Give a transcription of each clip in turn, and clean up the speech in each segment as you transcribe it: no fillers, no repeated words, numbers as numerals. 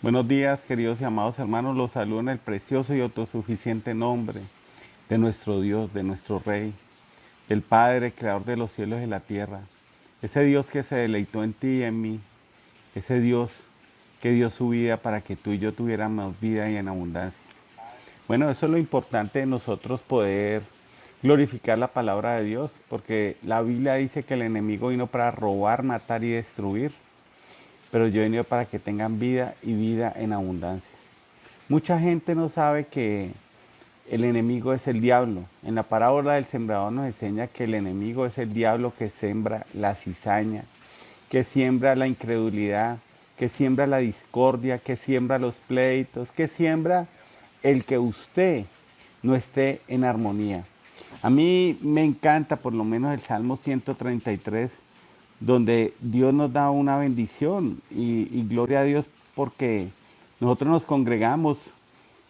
Buenos días, queridos y amados hermanos. Los saludo en el precioso y autosuficiente nombre de nuestro Dios, de nuestro Rey, del Padre, creador de los cielos y la tierra. Ese Dios que se deleitó en ti y en mí. Ese Dios que dio su vida para que tú y yo tuviéramos vida y en abundancia. Bueno, eso es lo importante de nosotros poder glorificar la palabra de Dios, porque la Biblia dice que el enemigo vino para robar, matar y destruir, pero yo he venido para que tengan vida y vida en abundancia. Mucha gente no sabe que el enemigo es el diablo. En la parábola del sembrador nos enseña que el enemigo es el diablo que siembra la cizaña, que siembra la incredulidad, que siembra la discordia, que siembra los pleitos, que siembra el que usted no esté en armonía. A mí me encanta por lo menos el Salmo 133, donde Dios nos da una bendición y gloria a Dios porque nosotros nos congregamos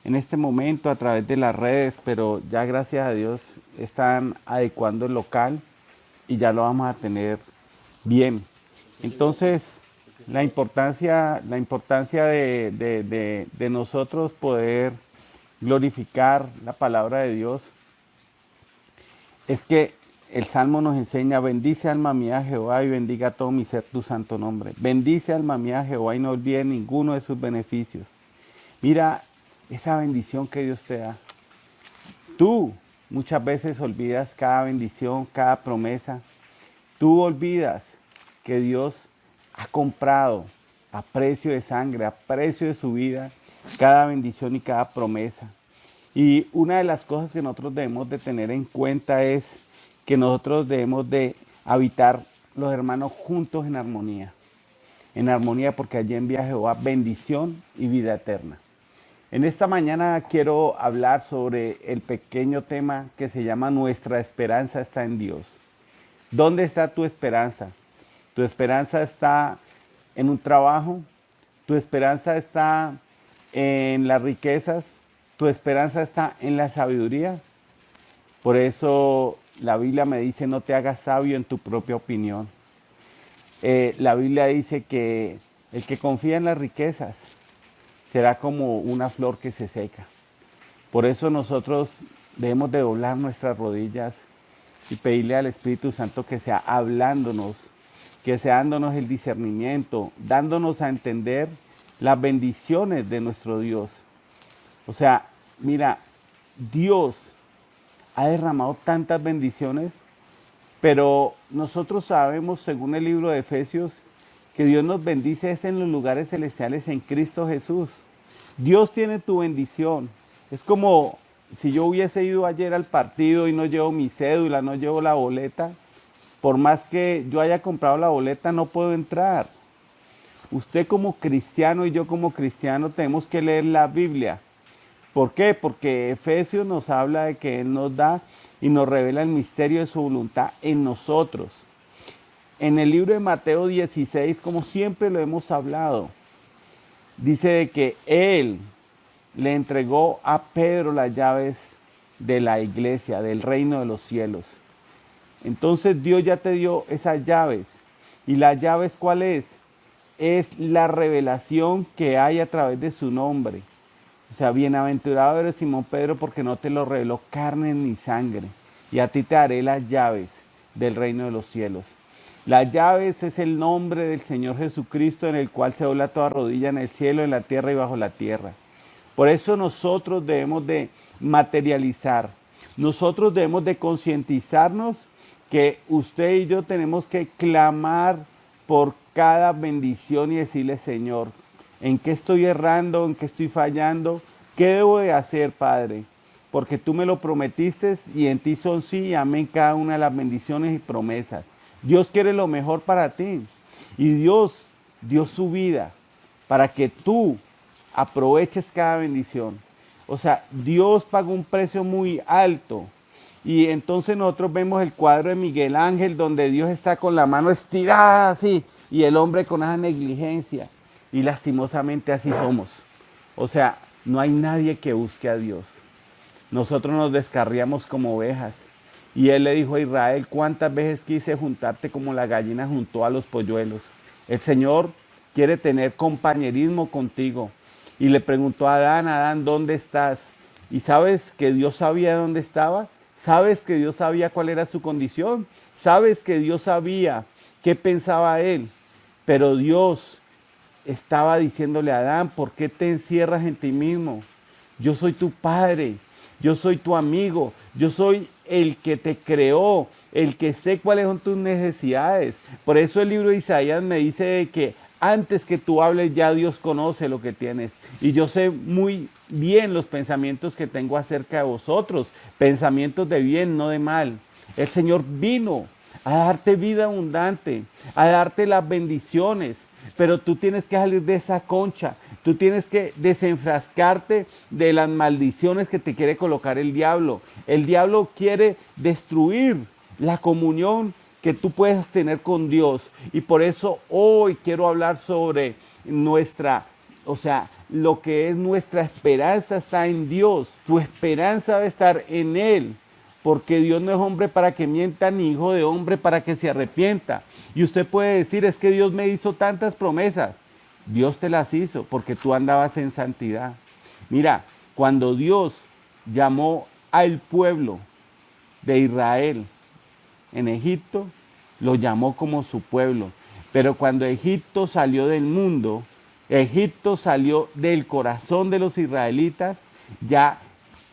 en este momento a través de las redes, pero ya gracias a Dios están adecuando el local y ya lo vamos a tener bien. Entonces, la importancia de nosotros poder glorificar la palabra de Dios es que el Salmo nos enseña: bendice alma mía a Jehová y bendiga todo mi ser tu santo nombre. Bendice alma mía a Jehová y no olvide ninguno de sus beneficios. Mira esa bendición que Dios te da. Tú muchas veces olvidas cada bendición, cada promesa. Tú olvidas que Dios ha comprado a precio de sangre, a precio de su vida, cada bendición y cada promesa. Y una de las cosas que nosotros debemos de tener en cuenta es que nosotros debemos de habitar los hermanos juntos en armonía. En armonía, porque allí envía Jehová bendición y vida eterna. En esta mañana quiero hablar sobre el pequeño tema que se llama Nuestra esperanza está en Dios. ¿Dónde está tu esperanza? ¿Tu esperanza está en un trabajo? ¿Tu esperanza está en las riquezas? ¿Tu esperanza está en la sabiduría? Por eso la Biblia me dice: no te hagas sabio en tu propia opinión. La Biblia dice que el que confía en las riquezas será como una flor que se seca. Por eso nosotros debemos de doblar nuestras rodillas y pedirle al Espíritu Santo que sea hablándonos, que sea dándonos el discernimiento, dándonos a entender las bendiciones de nuestro Dios. O sea, mira, Dios ha derramado tantas bendiciones, pero nosotros sabemos, según el libro de Efesios, que Dios nos bendice es en los lugares celestiales en Cristo Jesús. Dios tiene tu bendición. Es como si yo hubiese ido ayer al partido y no llevo mi cédula, no llevo la boleta. Por más que yo haya comprado la boleta, no puedo entrar. Usted como cristiano y yo como cristiano tenemos que leer la Biblia. ¿Por qué? Porque Efesios nos habla de que Él nos da y nos revela el misterio de su voluntad en nosotros. En el libro de Mateo 16, como siempre lo hemos hablado, dice de que Él le entregó a Pedro las llaves de la iglesia, del reino de los cielos. Entonces Dios ya te dio esas llaves. ¿Y las llaves cuál es? Es la revelación que hay a través de su nombre. O sea, bienaventurado eres Simón Pedro, porque no te lo reveló carne ni sangre. Y a ti te daré las llaves del reino de los cielos. Las llaves es el nombre del Señor Jesucristo, en el cual se dobla toda rodilla en el cielo, en la tierra y bajo la tierra. Por eso nosotros debemos de materializar. Nosotros debemos de concientizarnos que usted y yo tenemos que clamar por cada bendición y decirle: Señor, ¿en qué estoy errando? ¿En qué estoy fallando? ¿Qué debo de hacer, Padre? Porque tú me lo prometiste y en ti son sí y amén cada una de las bendiciones y promesas. Dios quiere lo mejor para ti. Y Dios dio su vida para que tú aproveches cada bendición. O sea, Dios pagó un precio muy alto. Y entonces nosotros vemos el cuadro de Miguel Ángel, donde Dios está con la mano estirada así y el hombre con esa negligencia. Y lastimosamente así somos. O sea, no hay nadie que busque a Dios. Nosotros nos descarriamos como ovejas. Y él le dijo a Israel: cuántas veces quise juntarte como la gallina juntó a los polluelos. El Señor quiere tener compañerismo contigo. y le preguntó a Adán, Adán, ¿dónde estás? Y sabes que Dios sabía dónde estaba, sabes que Dios sabía cuál era su condición, sabes que Dios sabía qué pensaba él, pero Dios estaba diciéndole a Adán, ¿por qué te encierras en ti mismo? Yo soy tu padre, yo soy tu amigo, yo soy el que te creó, el que sé cuáles son tus necesidades. Por eso el libro de Isaías me dice que antes que tú hables ya Dios conoce lo que tienes. Y yo sé muy bien los pensamientos que tengo acerca de vosotros, pensamientos de bien, no de mal. El Señor vino a darte vida abundante, a darte las bendiciones. Pero tú tienes que salir de esa concha, tú tienes que desenfrascarte de las maldiciones que te quiere colocar el diablo. El diablo quiere destruir la comunión que tú puedes tener con Dios. Y por eso hoy quiero hablar sobre lo que es nuestra esperanza está en Dios. Tu esperanza debe estar en Él. Porque Dios no es hombre para que mienta, ni hijo de hombre para que se arrepienta. Y usted puede decir, es que Dios me hizo tantas promesas. Dios te las hizo porque tú andabas en santidad. Mira, cuando Dios llamó al pueblo de Israel en Egipto, lo llamó como su pueblo. Pero cuando Egipto salió del mundo, Egipto salió del corazón de los israelitas, ya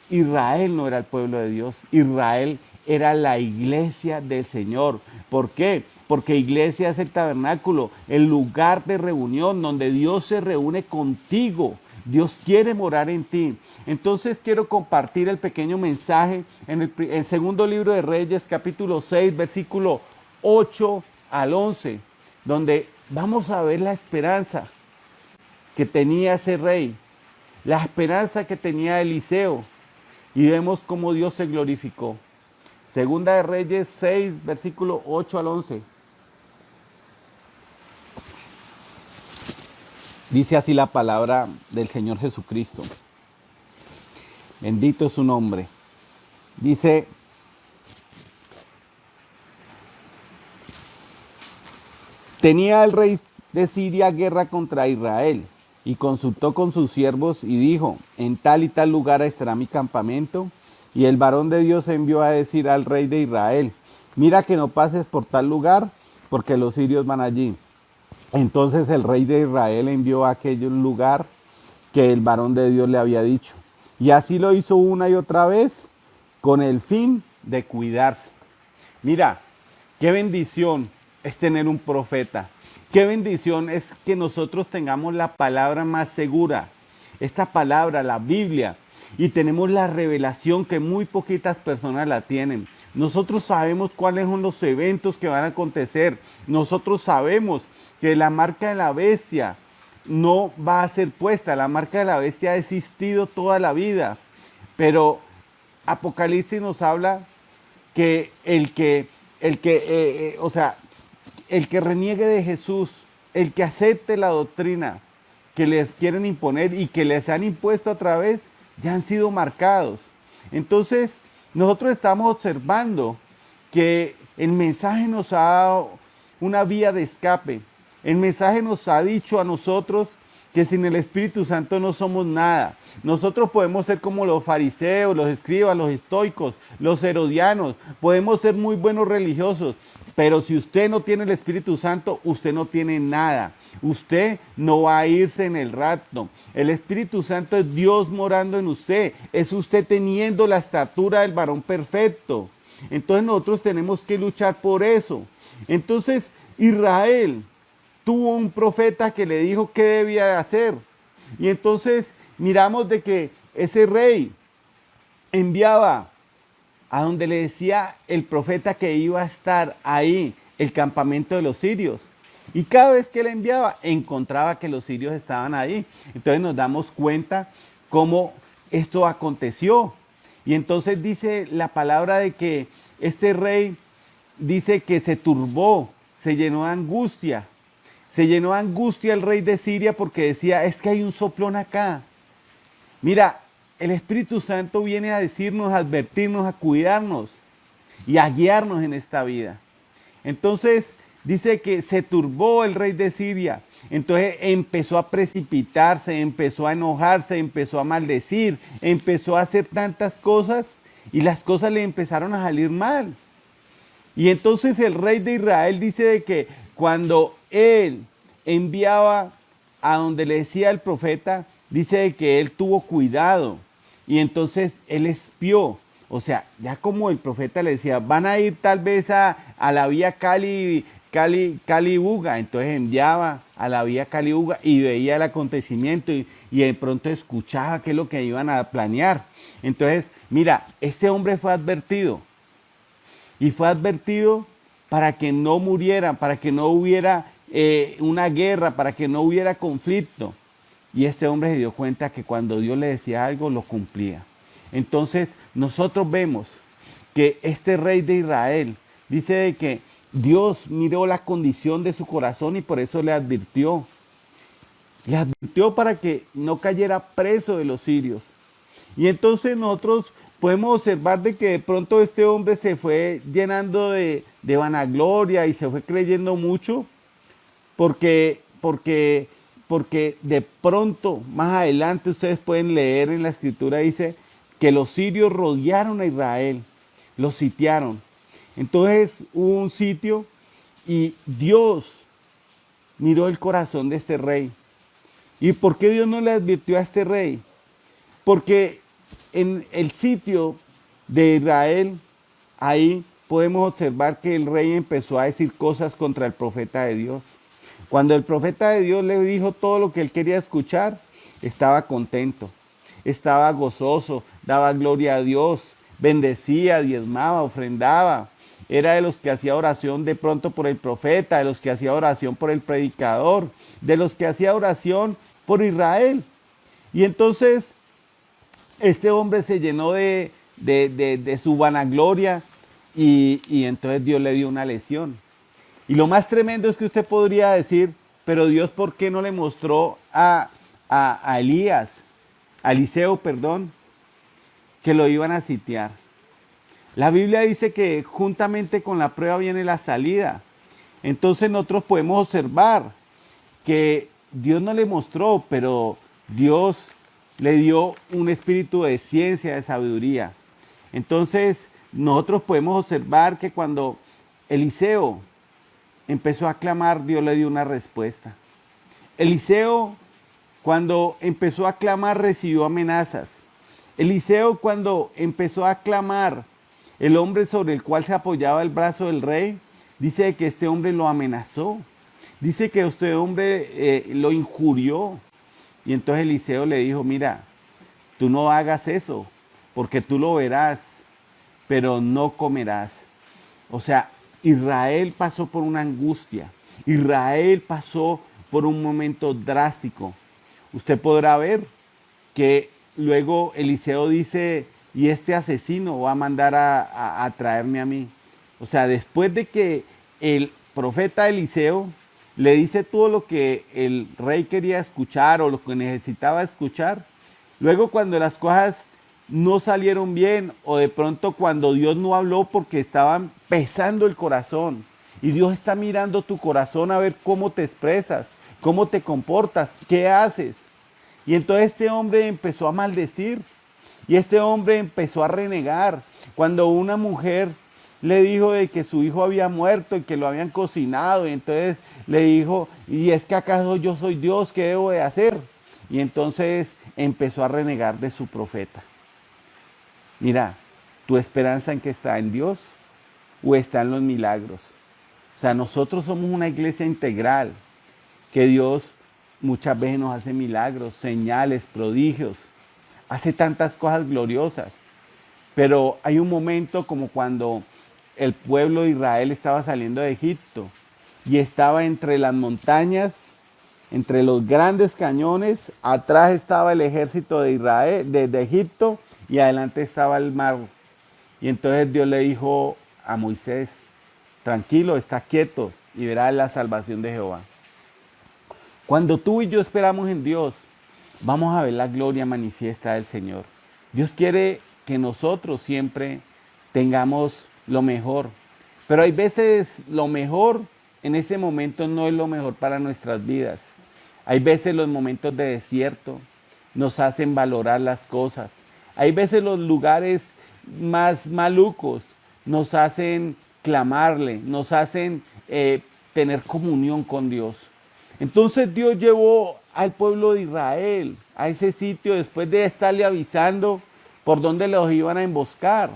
Israel no era el pueblo de Dios, Israel era la iglesia del Señor. ¿Por qué? Porque iglesia es el tabernáculo, el lugar de reunión donde Dios se reúne contigo. Dios quiere morar en ti. Entonces quiero compartir el pequeño mensaje en el segundo libro de Reyes, capítulo 6, versículo 8 al 11, donde vamos a ver la esperanza que tenía ese rey, la esperanza que tenía Eliseo, y vemos cómo Dios se glorificó. Segunda de Reyes 6, versículo 8 al 11. Dice así la palabra del Señor Jesucristo. Bendito es su nombre. Dice, tenía el rey de Siria guerra contra Israel y consultó con sus siervos y dijo, en tal y tal lugar estará mi campamento. Y el varón de Dios envió a decir al rey de Israel, mira que no pases por tal lugar, porque los sirios van allí. Entonces el rey de Israel envió a aquel lugar que el varón de Dios le había dicho. Y así lo hizo una y otra vez con el fin de cuidarse. Mira, qué bendición es tener un profeta. Qué bendición es que nosotros tengamos la palabra más segura. Esta palabra, la Biblia. Y tenemos la revelación que muy poquitas personas la tienen. Nosotros sabemos cuáles son los eventos que van a acontecer. Nosotros sabemos que la marca de la bestia no va a ser puesta. La marca de la bestia ha existido toda la vida. Pero Apocalipsis nos habla que el que reniegue de Jesús, el que acepte la doctrina que les quieren imponer y que les han impuesto otra vez, ya han sido marcados. Entonces, nosotros estamos observando que el mensaje nos ha dado una vía de escape. El mensaje nos ha dicho a nosotros que sin el Espíritu Santo no somos nada. Nosotros podemos ser como los fariseos, los escribas, los estoicos, los herodianos. Podemos ser muy buenos religiosos, pero si usted no tiene el Espíritu Santo, usted no tiene nada. Usted no va a irse en el rapto. El Espíritu Santo es Dios morando en usted. Es usted teniendo la estatura del varón perfecto. Entonces nosotros tenemos que luchar por eso. Entonces Israel tuvo un profeta que le dijo qué debía de hacer. Y entonces miramos de que ese rey enviaba a donde le decía el profeta que iba a estar ahí, el campamento de los sirios. Y cada vez que le enviaba, encontraba que los sirios estaban ahí. Entonces nos damos cuenta cómo esto aconteció. Y entonces dice la palabra de que este rey dice que se turbó, se llenó de angustia. Se llenó de angustia el rey de Siria porque decía, es que hay un soplón acá. Mira, el Espíritu Santo viene a decirnos, a advertirnos, a cuidarnos y a guiarnos en esta vida. Entonces, dice que se turbó el rey de Siria. Entonces empezó a precipitarse, empezó a enojarse, empezó a maldecir, empezó a hacer tantas cosas y las cosas le empezaron a salir mal. Y entonces el rey de Israel dice de que cuando él enviaba a donde le decía el profeta, dice de que él tuvo cuidado y entonces él espió. O sea, ya como el profeta le decía, van a ir tal vez a la vía Cali-Buga, entonces enviaba a la vía Cali-Buga y veía el acontecimiento y de pronto escuchaba qué es lo que iban a planear. Entonces, mira, este hombre fue advertido y fue advertido para que no murieran, para que no hubiera una guerra, para que no hubiera conflicto. Y este hombre se dio cuenta que cuando Dios le decía algo, lo cumplía. Entonces, nosotros vemos que este rey de Israel dice de que Dios miró la condición de su corazón y por eso le advirtió. Le advirtió para que no cayera preso de los sirios. Y entonces nosotros podemos observar de que de pronto este hombre se fue llenando de vanagloria y se fue creyendo mucho porque de pronto más adelante ustedes pueden leer en la escritura, dice que los sirios rodearon a Israel, los sitiaron. Entonces hubo un sitio y Dios miró el corazón de este rey. ¿Y por qué Dios no le advirtió a este rey? Porque en el sitio de Israel, ahí podemos observar que el rey empezó a decir cosas contra el profeta de Dios. Cuando el profeta de Dios le dijo todo lo que él quería escuchar, estaba contento, estaba gozoso, daba gloria a Dios, bendecía, diezmaba, ofrendaba. Era de los que hacía oración de pronto por el profeta, de los que hacía oración por el predicador, de los que hacía oración por Israel. Y entonces este hombre se llenó de su vanagloria y entonces Dios le dio una lección. Y lo más tremendo es que usted podría decir, pero Dios, ¿por qué no le mostró a Eliseo, que lo iban a sitiar? La Biblia dice que juntamente con la prueba viene la salida. Entonces nosotros podemos observar que Dios no le mostró, pero Dios le dio un espíritu de ciencia, de sabiduría. Entonces nosotros podemos observar que cuando Eliseo empezó a clamar, Dios le dio una respuesta. Eliseo, cuando empezó a clamar, recibió amenazas. Eliseo, cuando empezó a clamar, el hombre sobre el cual se apoyaba el brazo del rey, dice que este hombre lo amenazó. Dice que este hombre lo injurió. Y entonces Eliseo le dijo, mira, tú no hagas eso, porque tú lo verás, pero no comerás. O sea, Israel pasó por una angustia. Israel pasó por un momento drástico. Usted podrá ver que luego Eliseo dice, y este asesino va a mandar a traerme a mí. O sea, después de que el profeta Eliseo le dice todo lo que el rey quería escuchar o lo que necesitaba escuchar, luego cuando las cosas no salieron bien o de pronto cuando Dios no habló porque estaban pesando el corazón y Dios está mirando tu corazón a ver cómo te expresas, cómo te comportas, qué haces. Y entonces este hombre empezó a maldecir y este hombre empezó a renegar. Cuando una mujer le dijo de que su hijo había muerto y que lo habían cocinado, y entonces le dijo, ¿y es que acaso yo soy Dios? ¿Qué debo de hacer? Y entonces empezó a renegar de su profeta. Mira, ¿tu esperanza en qué está? ¿En Dios o está en los milagros? O sea, nosotros somos una iglesia integral, que Dios muchas veces nos hace milagros, señales, prodigios, hace tantas cosas gloriosas. Pero hay un momento como cuando el pueblo de Israel estaba saliendo de Egipto y estaba entre las montañas, entre los grandes cañones, atrás estaba el ejército de Israel, de Egipto, y adelante estaba el mar. Y entonces Dios le dijo a Moisés, tranquilo, está quieto y verás la salvación de Jehová. Cuando tú y yo esperamos en Dios, vamos a ver la gloria manifiesta del Señor. Dios quiere que nosotros siempre tengamos lo mejor. Pero hay veces lo mejor en ese momento no es lo mejor para nuestras vidas. Hay veces los momentos de desierto nos hacen valorar las cosas. Hay veces los lugares más malucos nos hacen clamarle, nos hacen tener comunión con Dios. Entonces Dios llevó al pueblo de Israel a ese sitio después de estarle avisando por dónde los iban a emboscar.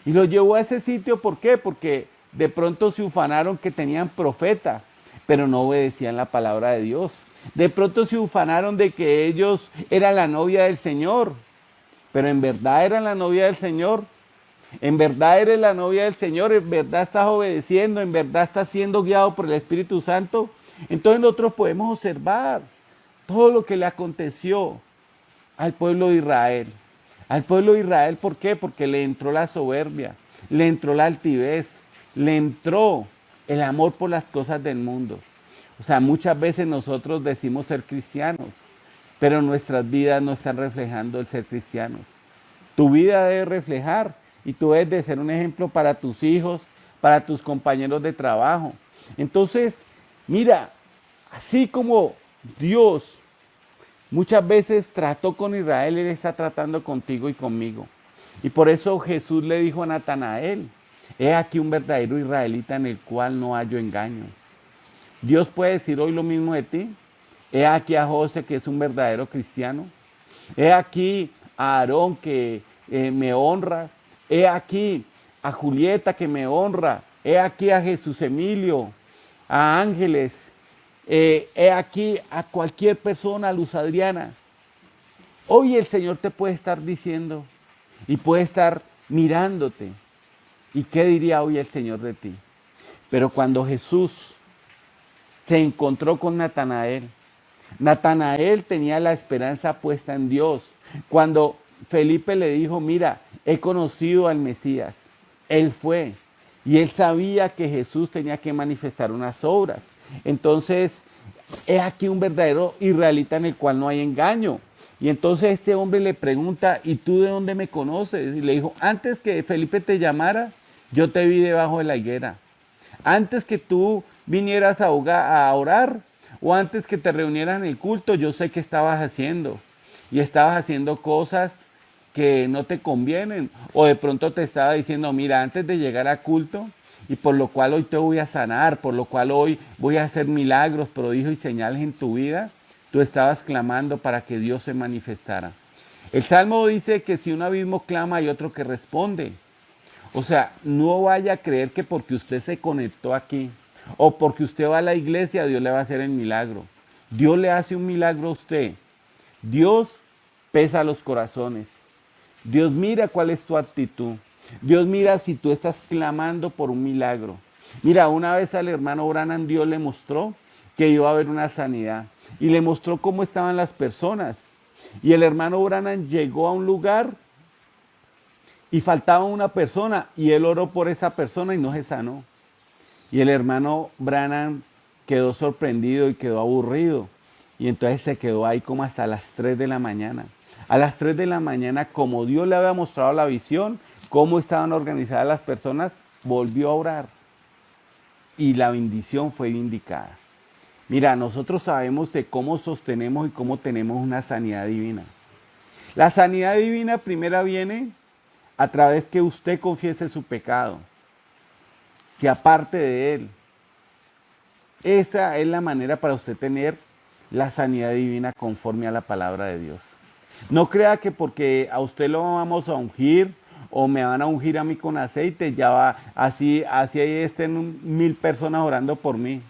Y los llevó a ese sitio, ¿por qué? Porque de pronto se ufanaron que tenían profeta, pero no obedecían la palabra de Dios. De pronto se ufanaron de que ellos eran la novia del Señor, pero en verdad eran la novia del Señor. En verdad eres la novia del Señor, en verdad estás obedeciendo, en verdad estás siendo guiado por el Espíritu Santo. Entonces nosotros podemos observar todo lo que le aconteció al pueblo de Israel. Al pueblo de Israel, ¿por qué? Porque le entró la soberbia, le entró la altivez, le entró el amor por las cosas del mundo. O sea, muchas veces nosotros decimos ser cristianos, pero nuestras vidas no están reflejando el ser cristianos. Tu vida debe reflejar y tú debes de ser un ejemplo para tus hijos, para tus compañeros de trabajo. Entonces, mira, así como Dios muchas veces trató con Israel, Él está tratando contigo y conmigo. Y por eso Jesús le dijo a Natanael, he aquí un verdadero israelita en el cual no hallo engaño. Dios puede decir hoy lo mismo de ti. He aquí a José, que es un verdadero cristiano. He aquí a Aarón, que me honra. He aquí a Julieta, que me honra. He aquí a Jesús Emilio, a Ángeles. He aquí a cualquier persona, a Luz Adriana. Hoy el Señor te puede estar diciendo y puede estar mirándote. ¿Y qué diría hoy el Señor de ti? Pero cuando Jesús se encontró con Natanael, Natanael tenía la esperanza puesta en Dios. Cuando Felipe le dijo, mira, he conocido al Mesías, él fue. Y él sabía que Jesús tenía que manifestar unas obras. Entonces, he aquí un verdadero israelita en el cual no hay engaño. Y entonces este hombre le pregunta, ¿y tú de dónde me conoces? Y le dijo, antes que Felipe te llamara, yo te vi debajo de la higuera. Antes que tú vinieras a orar o antes que te reunieran en el culto, yo sé que estabas haciendo. Y estabas haciendo cosas que no te convienen. O de pronto te estaba diciendo, mira, antes de llegar a culto, y por lo cual hoy te voy a sanar, por lo cual hoy voy a hacer milagros, prodigios y señales en tu vida, tú estabas clamando para que Dios se manifestara. El Salmo dice que si un abismo clama hay otro que responde. O sea, no vaya a creer que porque usted se conectó aquí o porque usted va a la iglesia, Dios le va a hacer el milagro. Dios le hace un milagro a usted. Dios pesa los corazones. Dios mira cuál es tu actitud. Dios mira si tú estás clamando por un milagro. Mira, una vez al hermano Branham Dios le mostró que iba a haber una sanidad y le mostró cómo estaban las personas. Y el hermano Branham llegó a un lugar y faltaba una persona y él oró por esa persona y no se sanó. Y el hermano Branham quedó sorprendido y quedó aburrido. Y entonces se quedó ahí como hasta las 3 de la mañana. A las 3 de la mañana, como Dios le había mostrado la visión, cómo estaban organizadas las personas, volvió a orar. Y la bendición fue vindicada. Mira, nosotros sabemos de cómo sostenemos y cómo tenemos una sanidad divina. La sanidad divina primero viene a través que usted confiese su pecado, se aparte de él. Esa es la manera para usted tener la sanidad divina conforme a la palabra de Dios. No crea que porque a usted lo vamos a ungir o me van a ungir a mí con aceite, ya va, así estén 1000 personas orando por mí.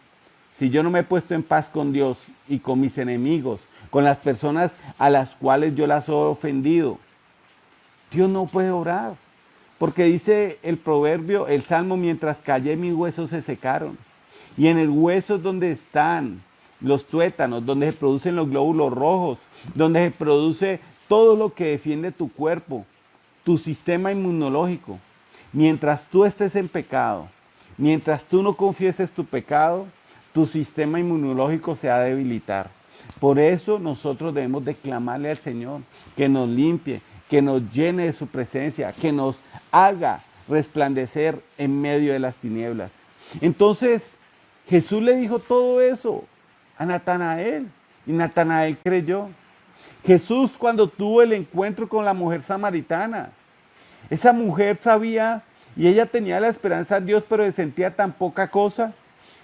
Si yo no me he puesto en paz con Dios y con mis enemigos, con las personas a las cuales yo las he ofendido, Dios no puede orar. Porque dice el proverbio, el salmo, mientras callé mis huesos se secaron. Y en el hueso es donde están los tuétanos, donde se producen los glóbulos rojos, donde se produce todo lo que defiende tu cuerpo, tu sistema inmunológico. Mientras tú estés en pecado, mientras tú no confieses tu pecado, tu sistema inmunológico se va a debilitar. Por eso nosotros debemos de clamarle al Señor que nos limpie, que nos llene de su presencia, que nos haga resplandecer en medio de las tinieblas. Entonces, Jesús le dijo todo eso a Natanael y Natanael creyó. Jesús cuando tuvo el encuentro con la mujer samaritana, esa mujer sabía y ella tenía la esperanza en Dios, pero sentía tan poca cosa.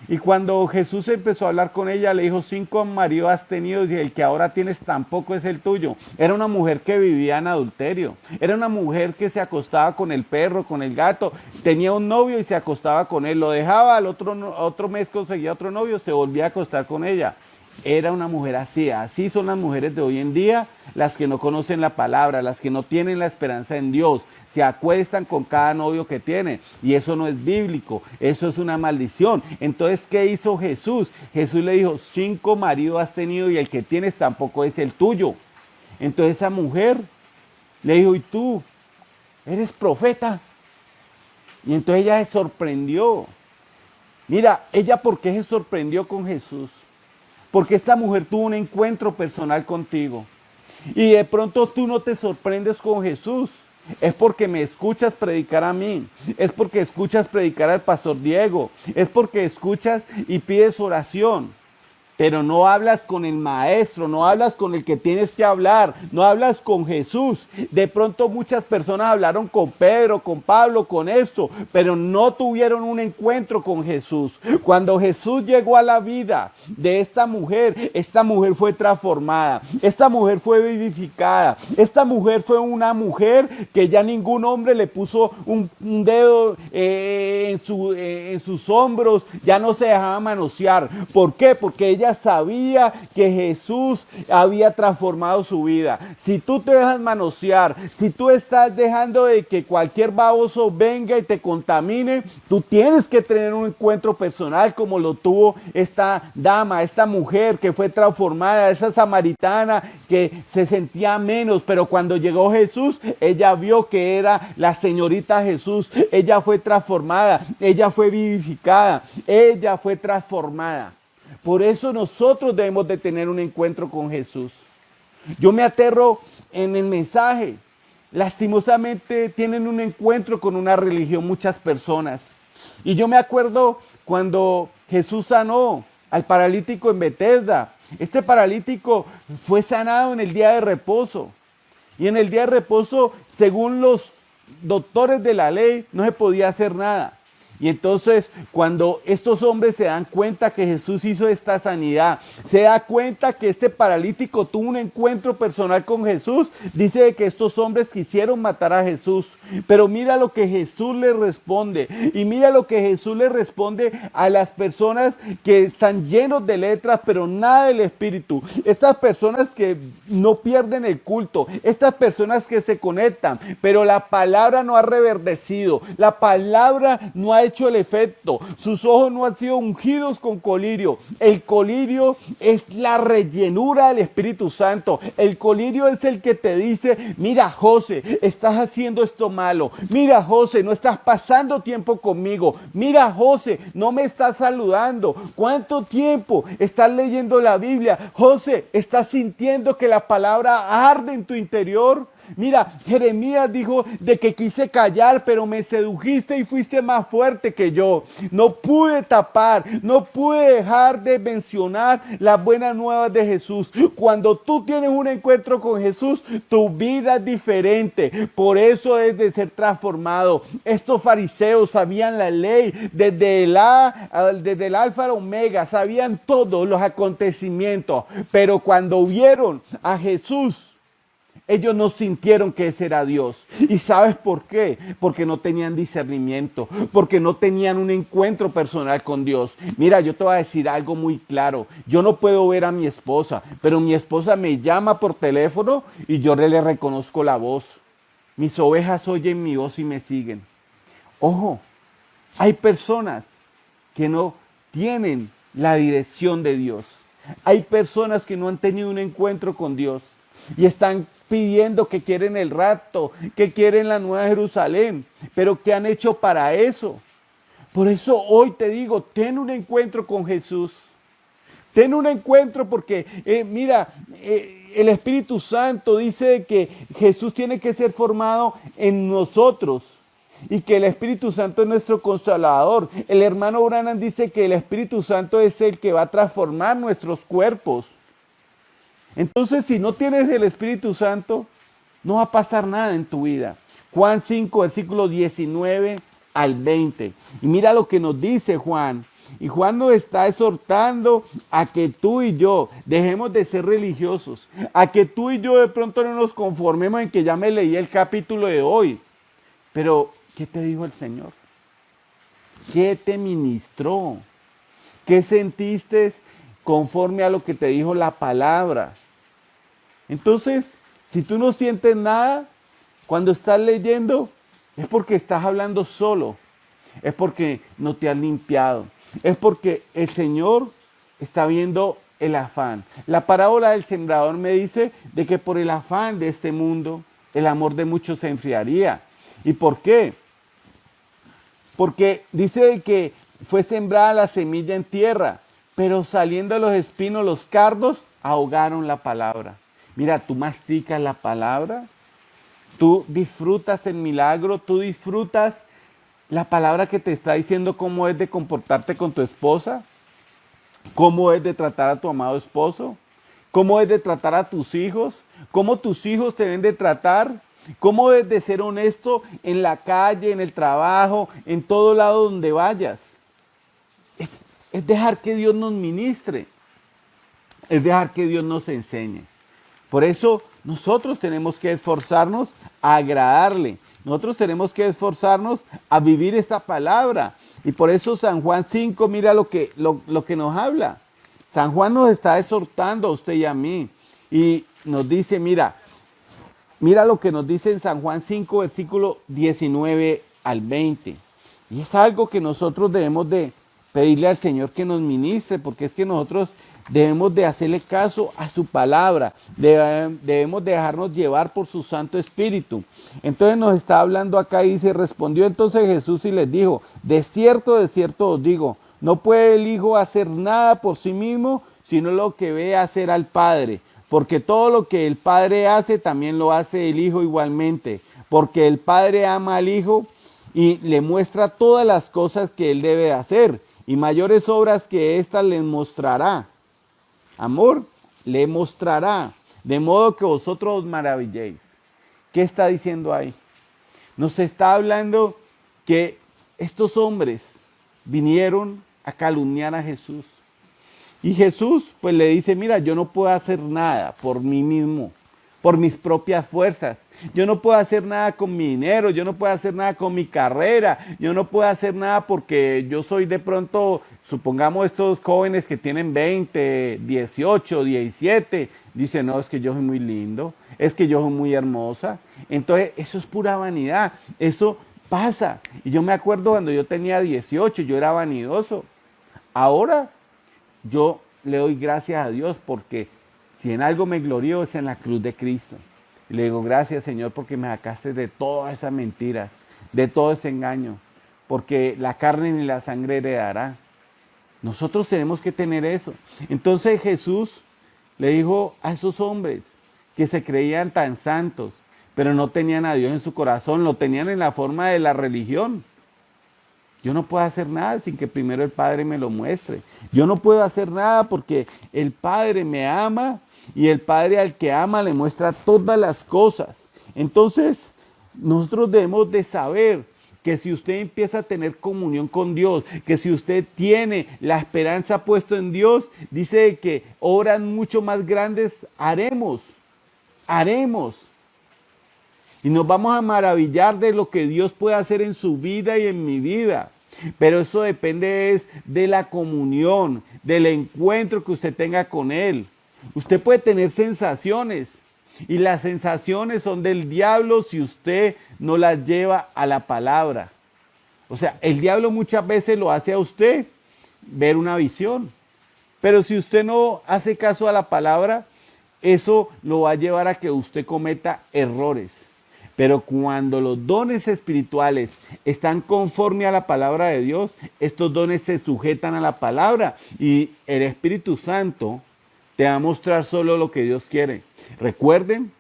Y cuando Jesús empezó a hablar con ella, le dijo, 5 maridos has tenido y el que ahora tienes tampoco es el tuyo. Era una mujer que vivía en adulterio. Era una mujer que se acostaba con el perro, con el gato. Tenía un novio y se acostaba con él. Lo dejaba, al otro mes conseguía otro novio, se volvía a acostar con ella. Era una mujer así. Así son las mujeres de hoy en día, las que no conocen la palabra, las que no tienen la esperanza en Dios. Se acuestan con cada novio que tienen y eso no es bíblico, eso es una maldición. Entonces, ¿qué hizo Jesús? Jesús le dijo, 5 maridos has tenido y el que tienes tampoco es el tuyo. Entonces esa mujer le dijo, ¿y tú eres profeta? Y entonces ella se sorprendió. Mira, ella ¿por qué se sorprendió con Jesús? Porque esta mujer tuvo un encuentro personal contigo. Y de pronto tú no te sorprendes con Jesús. Es porque me escuchas predicar a mí. Es porque escuchas predicar al pastor Diego. Es porque escuchas y pides oración. Pero no hablas con el maestro, no hablas con el que tienes que hablar, no hablas con Jesús. De pronto muchas personas hablaron con Pedro, con Pablo, con esto, pero no tuvieron un encuentro con Jesús. Cuando Jesús llegó a la vida de esta mujer fue transformada, esta mujer fue vivificada, esta mujer fue una mujer que ya ningún hombre le puso un dedo en sus hombros, ya no se dejaba manosear. ¿Por qué? Porque ella sabía que Jesús había transformado su vida. Si tú te dejas manosear, si tú estás dejando de que cualquier baboso venga y te contamine, tú tienes que tener un encuentro personal como lo tuvo esta dama, esta mujer que fue transformada, esa samaritana que se sentía menos, pero cuando llegó Jesús, ella vio que era la señorita Jesús. Ella fue transformada, ella fue vivificada, ella fue transformada. Por eso nosotros debemos de tener un encuentro con Jesús. Yo me aterro en el mensaje. Lastimosamente tienen un encuentro con una religión muchas personas. Y yo me acuerdo cuando Jesús sanó al paralítico en Betesda. Este paralítico fue sanado en el día de reposo. Y en el día de reposo, según los doctores de la ley, no se podía hacer nada. Y entonces cuando estos hombres se dan cuenta que Jesús hizo esta sanidad, se da cuenta que este paralítico tuvo un encuentro personal con Jesús, dice que estos hombres quisieron matar a Jesús. Pero mira lo que Jesús le responde. Y mira lo que Jesús le responde a las personas que están llenos de letras, pero nada del Espíritu. Estas personas que no pierden el culto, estas personas que se conectan, pero la palabra no ha reverdecido, la palabra no ha hecho el efecto, sus ojos no han sido ungidos con colirio. El colirio es la rellenura del Espíritu Santo. El colirio es el que te dice, mira José, estás haciendo esto malo. Mira José, no estás pasando tiempo conmigo. Mira José, no me estás saludando. ¿Cuánto tiempo estás leyendo la Biblia? José, ¿estás sintiendo que la palabra arde en tu interior? Mira, Jeremías dijo de que quise callar, pero me sedujiste y fuiste más fuerte que yo. No pude tapar, no pude dejar de mencionar las buenas nuevas de Jesús. Cuando tú tienes un encuentro con Jesús, tu vida es diferente. Por eso es de ser transformado. Estos fariseos sabían la ley desde el alfa al omega, sabían todos los acontecimientos. Pero cuando vieron a Jesús, ellos no sintieron que ese era Dios. ¿Y sabes por qué? Porque no tenían discernimiento, porque no tenían un encuentro personal con Dios. Mira, yo te voy a decir algo muy claro. Yo no puedo ver a mi esposa, pero mi esposa me llama por teléfono y yo le reconozco la voz. Mis ovejas oyen mi voz y me siguen. Ojo, hay personas que no tienen la dirección de Dios. Hay personas que no han tenido un encuentro con Dios y están pidiendo que quieren el rapto, que quieren la nueva Jerusalén, pero ¿qué han hecho para eso? Por eso hoy te digo, ten un encuentro con Jesús. Ten un encuentro porque, el Espíritu Santo dice que Jesús tiene que ser formado en nosotros. y que el Espíritu Santo es nuestro consolador. El hermano Branham dice que el Espíritu Santo es el que va a transformar nuestros cuerpos. Entonces, si no tienes el Espíritu Santo, no va a pasar nada en tu vida. Juan 5, versículo 19 al 20. Y mira lo que nos dice Juan. Y Juan nos está exhortando a que tú y yo dejemos de ser religiosos, a que tú y yo de pronto no nos conformemos en que ya me leí el capítulo de hoy. Pero, ¿qué te dijo el Señor? ¿Qué te ministró? ¿Qué sentiste conforme a lo que te dijo la palabra? Entonces, si tú no sientes nada cuando estás leyendo, es porque estás hablando solo, es porque no te has limpiado, es porque el Señor está viendo el afán. La parábola del sembrador me dice de que por el afán de este mundo, el amor de muchos se enfriaría. ¿Y por qué? Porque dice que fue sembrada la semilla en tierra, pero saliendo los espinos, los cardos, ahogaron la palabra. Mira, tú masticas la palabra, tú disfrutas el milagro, tú disfrutas la palabra que te está diciendo cómo es de comportarte con tu esposa, cómo es de tratar a tu amado esposo, cómo es de tratar a tus hijos, cómo tus hijos te deben de tratar, cómo es de ser honesto en la calle, en el trabajo, en todo lado donde vayas. Es dejar que Dios nos ministre, es dejar que Dios nos enseñe. Por eso nosotros tenemos que esforzarnos a agradarle. Nosotros tenemos que esforzarnos a vivir esta palabra. Y por eso San Juan 5, mira lo que nos habla. San Juan nos está exhortando a usted y a mí. Y nos dice, mira lo que nos dice en San Juan 5, versículo 19 al 20. Y es algo que nosotros debemos de pedirle al Señor que nos ministre, porque es que nosotros debemos de hacerle caso a su palabra, debemos de dejarnos llevar por su Santo Espíritu. Entonces nos está hablando acá y dice, respondió entonces Jesús y les dijo, de cierto os digo, no puede el Hijo hacer nada por sí mismo, sino lo que ve hacer al Padre, porque todo lo que el Padre hace, también lo hace el Hijo igualmente, porque el Padre ama al Hijo y le muestra todas las cosas que él debe hacer, y mayores obras que éstas les mostrará. Amor, le mostrará, de modo que vosotros os maravilléis. ¿Qué está diciendo ahí? Nos está hablando que estos hombres vinieron a calumniar a Jesús. Y Jesús pues le dice, mira, yo no puedo hacer nada por mí mismo, por mis propias fuerzas. Yo no puedo hacer nada con mi dinero, yo no puedo hacer nada con mi carrera, yo no puedo hacer nada porque yo soy de pronto, supongamos estos jóvenes que tienen 20, 18, 17, dicen, no, es que yo soy muy lindo, es que yo soy muy hermosa. Entonces, eso es pura vanidad, eso pasa. Y yo me acuerdo cuando yo tenía 18, yo era vanidoso. Ahora, yo le doy gracias a Dios porque si en algo me glorío es en la cruz de Cristo. Y le digo, gracias Señor porque me sacaste de toda esa mentira, de todo ese engaño, porque la carne ni la sangre heredará. Nosotros tenemos que tener eso. Entonces Jesús le dijo a esos hombres que se creían tan santos, pero no tenían a Dios en su corazón, lo tenían en la forma de la religión. Yo no puedo hacer nada sin que primero el Padre me lo muestre. Yo no puedo hacer nada porque el Padre me ama y el Padre al que ama le muestra todas las cosas. Entonces, nosotros debemos de saber que si usted empieza a tener comunión con Dios, que si usted tiene la esperanza puesta en Dios, dice que obras mucho más grandes haremos. Y nos vamos a maravillar de lo que Dios puede hacer en su vida y en mi vida. Pero eso depende de la comunión, del encuentro que usted tenga con Él. Usted puede tener sensaciones y las sensaciones son del diablo si usted no las lleva a la palabra. O sea, el diablo muchas veces lo hace a usted ver una visión. Pero si usted no hace caso a la palabra, eso lo va a llevar a que usted cometa errores. Pero cuando los dones espirituales están conforme a la palabra de Dios, estos dones se sujetan a la palabra y el Espíritu Santo te va a mostrar solo lo que Dios quiere. Recuerden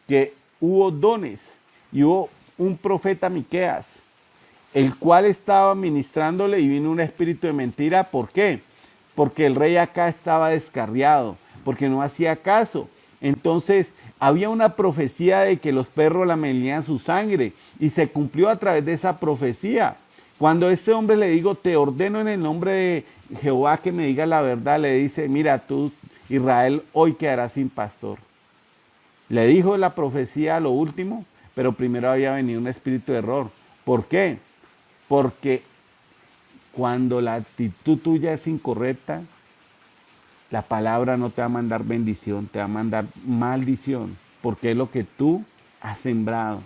que hubo dones y hubo un profeta Miqueas el cual estaba ministrándole y vino un espíritu de mentira. ¿Por qué? Porque el rey acá estaba descarriado, porque no hacía caso. Entonces había una profecía de que los perros lamerían su sangre y se cumplió a través de esa profecía. Cuando ese hombre le digo, te ordeno en el nombre de Jehová que me diga la verdad, le dice, mira, tú Israel hoy quedarás sin pastor. Le dijo la profecía a lo último, pero primero había venido un espíritu de error. ¿Por qué? Porque cuando la actitud tuya es incorrecta, la palabra no te va a mandar bendición, te va a mandar maldición, porque es lo que tú has sembrado.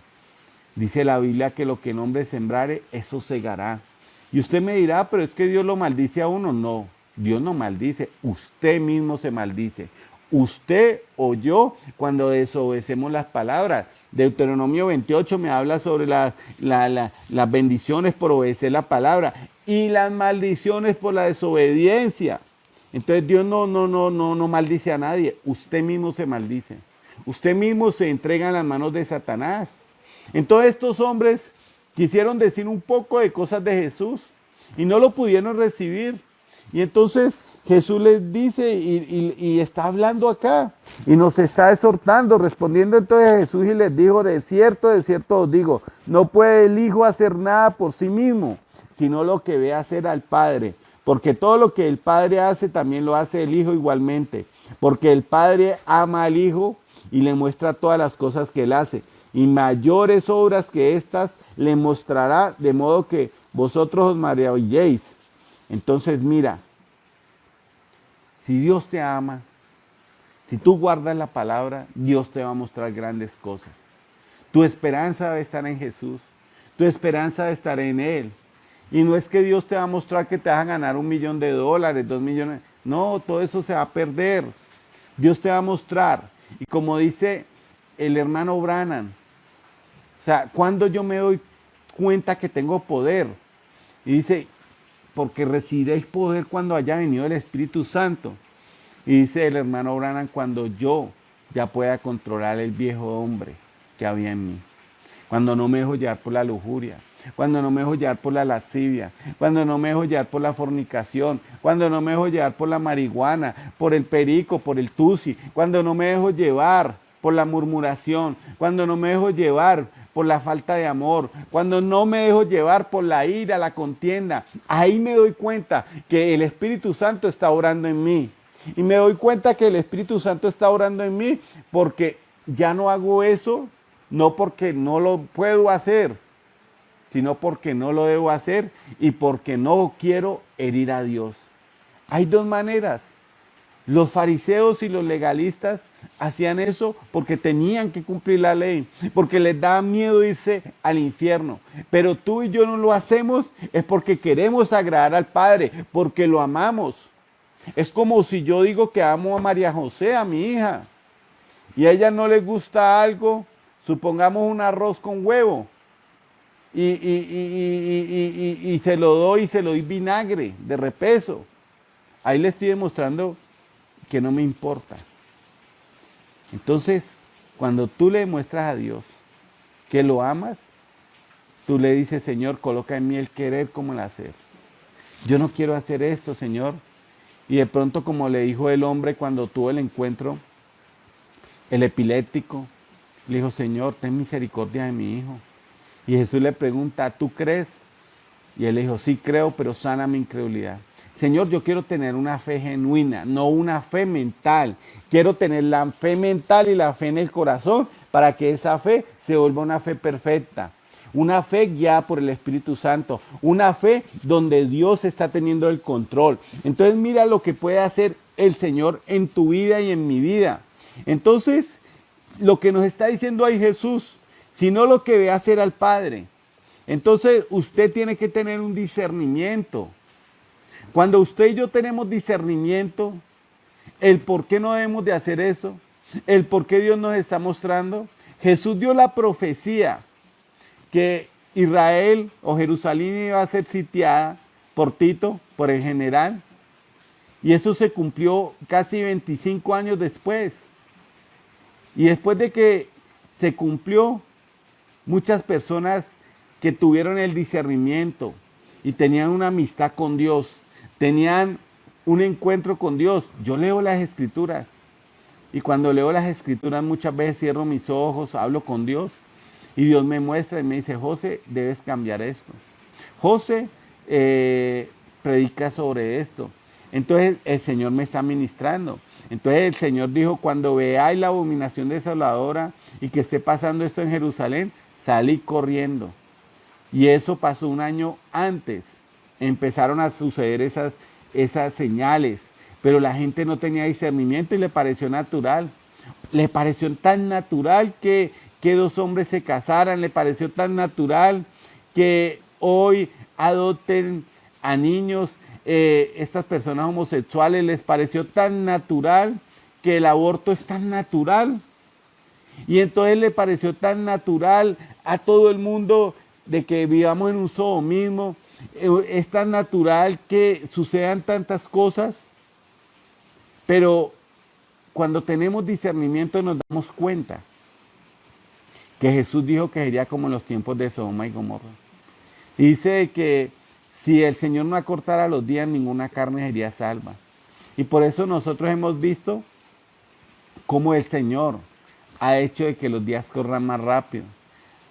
Dice la Biblia que lo que el hombre sembrare, eso segará. Y usted me dirá, pero es que Dios lo maldice a uno. No, Dios no maldice, usted mismo se maldice. Usted o yo cuando desobedecemos las palabras. Deuteronomio 28 me habla sobre las bendiciones por obedecer la palabra y las maldiciones por la desobediencia. Entonces Dios no maldice a nadie, usted mismo se maldice. Usted mismo se entrega en las manos de Satanás. Entonces estos hombres quisieron decir un poco de cosas de Jesús y no lo pudieron recibir. Y entonces Jesús les dice y está hablando acá y nos está exhortando, respondiendo entonces Jesús y les dijo, de cierto os digo, no puede el Hijo hacer nada por sí mismo, sino lo que ve hacer al Padre. Porque todo lo que el Padre hace, también lo hace el Hijo igualmente. Porque el Padre ama al Hijo y le muestra todas las cosas que él hace. Y mayores obras que estas le mostrará, de modo que vosotros os maravilléis. Entonces mira, si Dios te ama, si tú guardas la palabra, Dios te va a mostrar grandes cosas. Tu esperanza debe estar en Jesús. Tu esperanza debe estar en Él. Y no es que Dios te va a mostrar que te vas a ganar $1.000.000, 2 millones. No, todo eso se va a perder. Dios te va a mostrar. Y como dice el hermano Branham, o sea, cuando yo me doy cuenta que tengo poder. Y dice, porque recibiréis poder cuando haya venido el Espíritu Santo. Y dice el hermano Branham, cuando yo ya pueda controlar el viejo hombre que había en mí. Cuando no me dejo llevar por la lujuria. Cuando no me dejo llevar por la lascivia, cuando no me dejo llevar por la fornicación, cuando no me dejo llevar por la marihuana, por el perico, por el tusi, cuando no me dejo llevar por la murmuración, cuando no me dejo llevar por la falta de amor, cuando no me dejo llevar por la ira, la contienda, ahí me doy cuenta que el Espíritu Santo está orando en mí. Y me doy cuenta que el Espíritu Santo está orando en mí porque ya no hago eso, no porque no lo puedo hacer, sino porque no lo debo hacer y porque no quiero herir a Dios. Hay dos maneras. Los fariseos y los legalistas hacían eso porque tenían que cumplir la ley, porque les daba miedo irse al infierno. Pero tú y yo no lo hacemos es porque queremos agradar al Padre, porque lo amamos. Es como si yo digo que amo a María José, a mi hija, y a ella no le gusta algo, supongamos un arroz con huevo. Y se lo doy vinagre de repeso. Ahí le estoy demostrando que no me importa. Entonces, cuando tú le demuestras a Dios que lo amas, tú le dices, Señor, coloca en mí el querer como el hacer. Yo no quiero hacer esto, Señor. Y de pronto, como le dijo el hombre cuando tuvo el encuentro, el epiléptico, le dijo, Señor, ten misericordia de mi hijo. Y Jesús le pregunta, ¿tú crees? Y él le dijo, sí creo, pero sana mi incredulidad. Señor, yo quiero tener una fe genuina, no una fe mental. Quiero tener la fe mental y la fe en el corazón para que esa fe se vuelva una fe perfecta. Una fe guiada por el Espíritu Santo. Una fe donde Dios está teniendo el control. Entonces mira lo que puede hacer el Señor en tu vida y en mi vida. Entonces, lo que nos está diciendo ahí Jesús, sino lo que ve hacer al Padre. Entonces usted tiene que tener un discernimiento. Cuando usted y yo tenemos discernimiento, el por qué no debemos de hacer eso, el por qué Dios nos está mostrando. Jesús dio la profecía que Israel o Jerusalén iba a ser sitiada por Tito, por el general, y eso se cumplió casi 25 años después. Y después de que se cumplió, muchas personas que tuvieron el discernimiento y tenían una amistad con Dios, tenían un encuentro con Dios. Yo leo las escrituras y cuando leo las escrituras muchas veces cierro mis ojos, hablo con Dios y Dios me muestra y me dice, José, debes cambiar esto. José, predica sobre esto. Entonces el Señor me está ministrando. Entonces el Señor dijo, cuando veáis la abominación desoladora y que esté pasando esto en Jerusalén, salí corriendo. Y eso pasó un año antes. Empezaron a suceder esas señales, pero la gente no tenía discernimiento y le pareció natural. Le pareció tan natural que dos hombres se casaran, le pareció tan natural que hoy adopten a niños. Estas personas homosexuales les pareció tan natural que el aborto es tan natural. Y entonces le pareció tan natural a todo el mundo de que vivamos en un sodomismo. Es tan natural que sucedan tantas cosas. Pero cuando tenemos discernimiento nos damos cuenta que Jesús dijo que sería como en los tiempos de Sodoma y Gomorra. Y dice que si el Señor no acortara los días, ninguna carne sería salva. Y por eso nosotros hemos visto cómo el Señor ha hecho de que los días corran más rápido.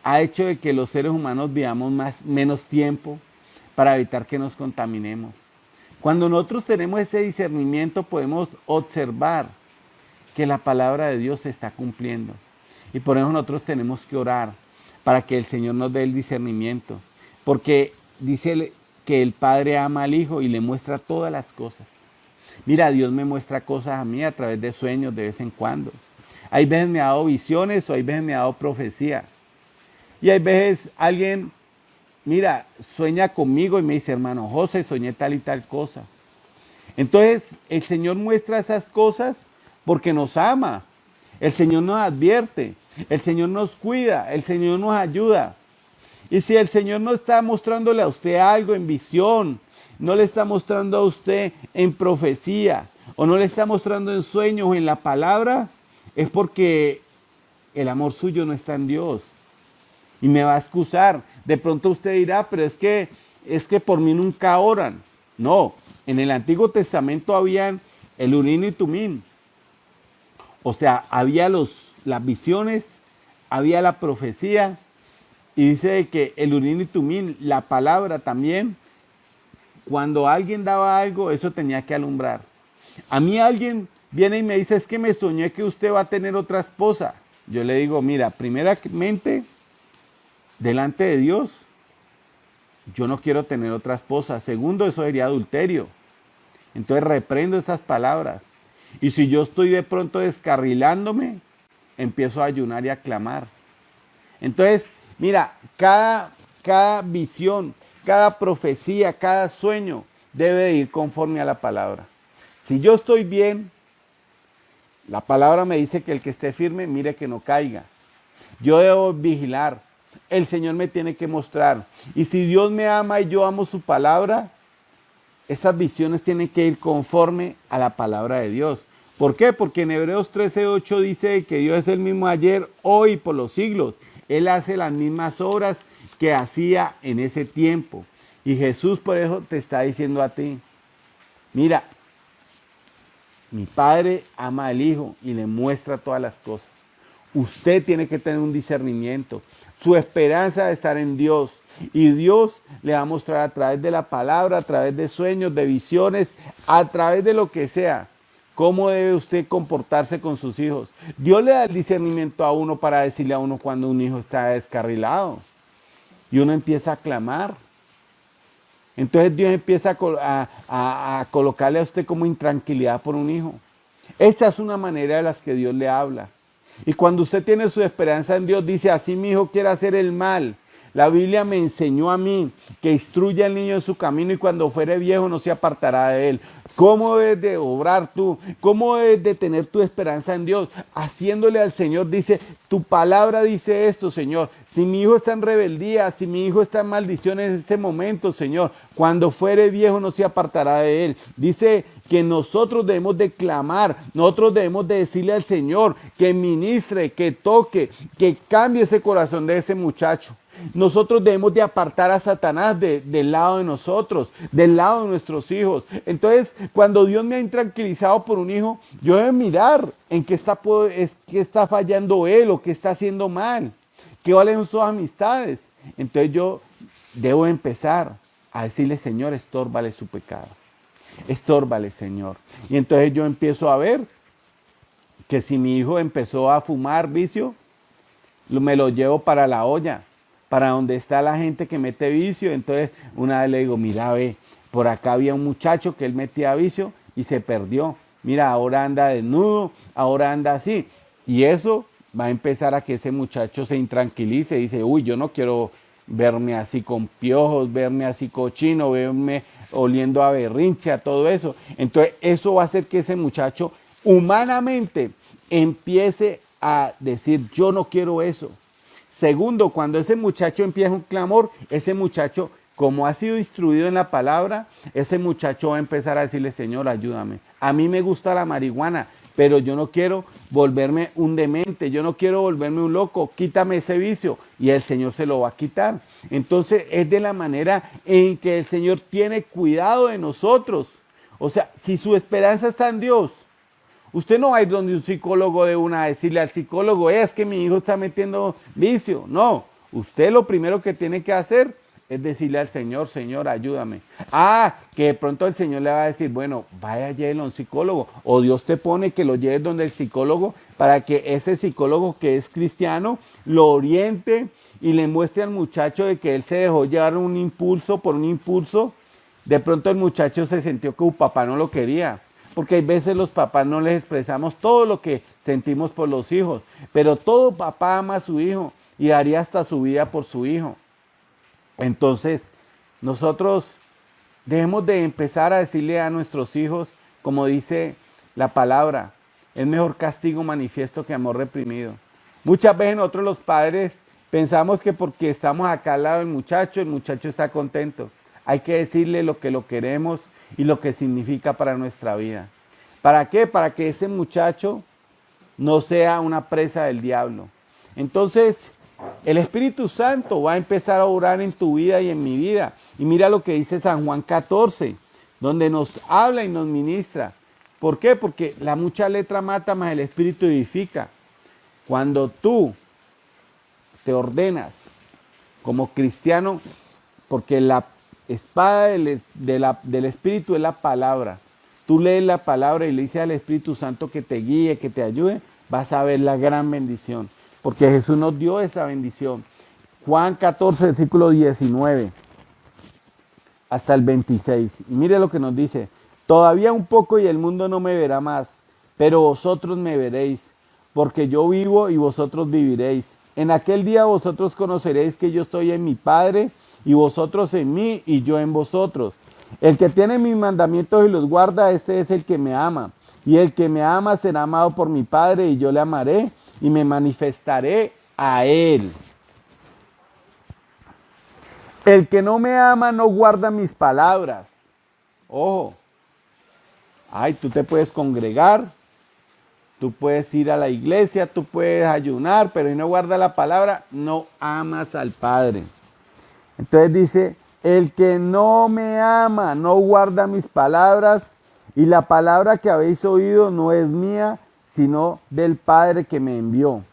Ha hecho de que los seres humanos vivamos menos tiempo para evitar que nos contaminemos. Cuando nosotros tenemos ese discernimiento podemos observar que la palabra de Dios se está cumpliendo. Y por eso nosotros tenemos que orar para que el Señor nos dé el discernimiento. Porque dice que el Padre ama al Hijo y le muestra todas las cosas. Mira, Dios me muestra cosas a mí a través de sueños de vez en cuando. Hay veces me ha dado visiones o hay veces me ha dado profecía. Y hay veces alguien, mira, sueña conmigo y me dice, hermano José, soñé tal y tal cosa. Entonces, el Señor muestra esas cosas porque nos ama. El Señor nos advierte, el Señor nos cuida, el Señor nos ayuda. Y si el Señor no está mostrándole a usted algo en visión, no le está mostrando a usted en profecía, o no le está mostrando en sueños o en la palabra, es porque el amor suyo no está en Dios. Y me va a excusar. De pronto usted dirá, pero es que por mí nunca oran. No, en el Antiguo Testamento habían el Urim y Tumim. O sea, había las visiones, había la profecía. Y dice que el Urim y Tumim, la palabra también, cuando alguien daba algo, eso tenía que alumbrar. A mí alguien viene y me dice, es que me soñé que usted va a tener otra esposa. Yo le digo, mira, primeramente, delante de Dios, yo no quiero tener otra esposa. Segundo, eso sería adulterio. Entonces reprendo esas palabras. Y si yo estoy de pronto descarrilándome, empiezo a ayunar y a clamar. Entonces, mira, cada visión, cada profecía, cada sueño debe ir conforme a la palabra. Si yo estoy bien, la palabra me dice que el que esté firme, mire que no caiga. Yo debo vigilar. El Señor me tiene que mostrar. Y si Dios me ama y yo amo su palabra, esas visiones tienen que ir conforme a la palabra de Dios. ¿Por qué? Porque en Hebreos 13:8 dice que Dios es el mismo ayer, hoy y por los siglos. Él hace las mismas obras que hacía en ese tiempo. Y Jesús por eso te está diciendo a ti, mira, mi Padre ama al Hijo y le muestra todas las cosas. Usted tiene que tener un discernimiento. Su esperanza de estar en Dios. Y Dios le va a mostrar a través de la palabra, a través de sueños, de visiones, a través de lo que sea, cómo debe usted comportarse con sus hijos. Dios le da el discernimiento a uno para decirle a uno cuando un hijo está descarrilado. Y uno empieza a clamar. Entonces Dios empieza a colocarle a usted como intranquilidad por un hijo. Esta es una manera de las que Dios le habla. Y cuando usted tiene su esperanza en Dios, dice, así mi hijo quiere hacer el mal. La Biblia me enseñó a mí que instruya al niño en su camino y cuando fuere viejo no se apartará de él. ¿Cómo debes de obrar tú? ¿Cómo debes de tener tu esperanza en Dios? Haciéndole al Señor, dice, tu palabra dice esto, Señor. Si mi hijo está en rebeldía, si mi hijo está en maldición en este momento, Señor, cuando fuere viejo no se apartará de él. Dice que nosotros debemos de clamar, nosotros debemos de decirle al Señor que ministre, que toque, que cambie ese corazón de ese muchacho. nosotros debemos de apartar a Satanás del lado de nosotros, del lado de nuestros hijos. Entonces, cuando Dios me ha intranquilizado por un hijo, yo debo mirar en qué está fallando él o qué está haciendo mal, qué valen sus amistades. Entonces yo debo empezar a decirle, Señor, estórbale su pecado. Estórbale, Señor. Y entonces yo empiezo a ver que si mi hijo empezó a fumar vicio, me lo llevo para la olla, para donde está la gente que mete vicio. Entonces una vez le digo, mira, ve, por acá había un muchacho que él metía vicio y se perdió. Mira, ahora anda desnudo, ahora anda así. Y eso va a empezar a que ese muchacho se intranquilice y dice, uy, yo no quiero verme así con piojos, verme así cochino, verme oliendo a berrinche, a todo eso. Entonces eso va a hacer que ese muchacho humanamente empiece a decir, yo no quiero eso. Segundo, cuando ese muchacho empieza un clamor, ese muchacho, como ha sido instruido en la palabra, ese muchacho va a empezar a decirle, Señor, ayúdame. A mí me gusta la marihuana, pero yo no quiero volverme un demente, yo no quiero volverme un loco, quítame ese vicio. Y el Señor se lo va a quitar. Entonces es de la manera en que el Señor tiene cuidado de nosotros. O sea, si su esperanza está en Dios, usted no va a ir donde un psicólogo de una a decirle al psicólogo, es que mi hijo está metiendo vicio. No, usted lo primero que tiene que hacer es decirle al Señor, Señor, ayúdame. Que de pronto el Señor le va a decir, bueno, vaya, llévelo a un psicólogo. O Dios te pone que lo lleves donde el psicólogo para que ese psicólogo que es cristiano lo oriente y le muestre al muchacho de que él se dejó llevar por un impulso. De pronto el muchacho se sintió que su papá no lo quería. Porque hay veces los papás no les expresamos todo lo que sentimos por los hijos. Pero todo papá ama a su hijo y daría hasta su vida por su hijo. Entonces, nosotros debemos de empezar a decirle a nuestros hijos, como dice la palabra, es mejor castigo manifiesto que amor reprimido. Muchas veces nosotros los padres pensamos que porque estamos acá al lado del muchacho, el muchacho está contento. Hay que decirle lo que lo queremos y lo que significa para nuestra vida. ¿Para qué? Para que ese muchacho no sea una presa del diablo. Entonces, el Espíritu Santo va a empezar a orar en tu vida y en mi vida. Y mira lo que dice San Juan 14, donde nos habla y nos ministra. ¿Por qué? Porque la mucha letra mata, mas el Espíritu edifica. Cuando tú te ordenas como cristiano, porque la espada del Espíritu es la palabra. Tú lees la palabra y le dices al Espíritu Santo que te guíe, que te ayude, vas a ver la gran bendición. Porque Jesús nos dio esa bendición. Juan 14, versículo 19 hasta el 26. Y mire lo que nos dice. Todavía un poco y el mundo no me verá más, pero vosotros me veréis, porque yo vivo y vosotros viviréis. En aquel día vosotros conoceréis que yo estoy en mi Padre, y vosotros en mí, y yo en vosotros. El que tiene mis mandamientos y los guarda, este es el que me ama. Y el que me ama será amado por mi Padre, y yo le amaré, y me manifestaré a él. El que no me ama no guarda mis palabras. Ojo. Tú te puedes congregar, tú puedes ir a la iglesia, tú puedes ayunar, pero si no guardas la palabra, no amas al Padre. Entonces dice, el que no me ama no guarda mis palabras, y la palabra que habéis oído no es mía, sino del Padre que me envió.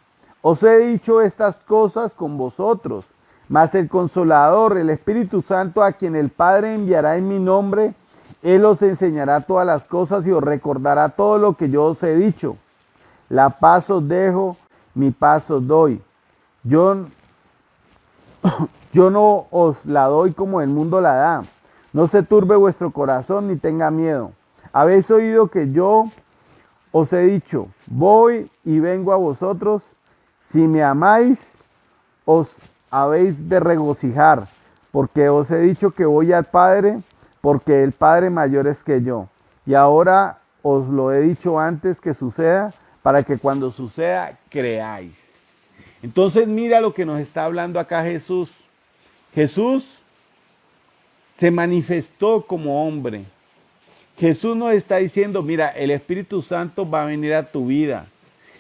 Os he dicho estas cosas con vosotros, mas el Consolador, el Espíritu Santo, a quien el Padre enviará en mi nombre, Él os enseñará todas las cosas y os recordará todo lo que yo os he dicho. La paz os dejo, mi paz os doy. Yo no os la doy como el mundo la da. No se turbe vuestro corazón ni tenga miedo. Habéis oído que yo os he dicho, voy y vengo a vosotros. Si me amáis, os habéis de regocijar, porque os he dicho que voy al Padre, porque el Padre mayor es que yo. Y ahora os lo he dicho antes que suceda, para que cuando suceda creáis. Entonces mira lo que nos está hablando acá Jesús. Jesús se manifestó como hombre. Jesús nos está diciendo, mira, el Espíritu Santo va a venir a tu vida.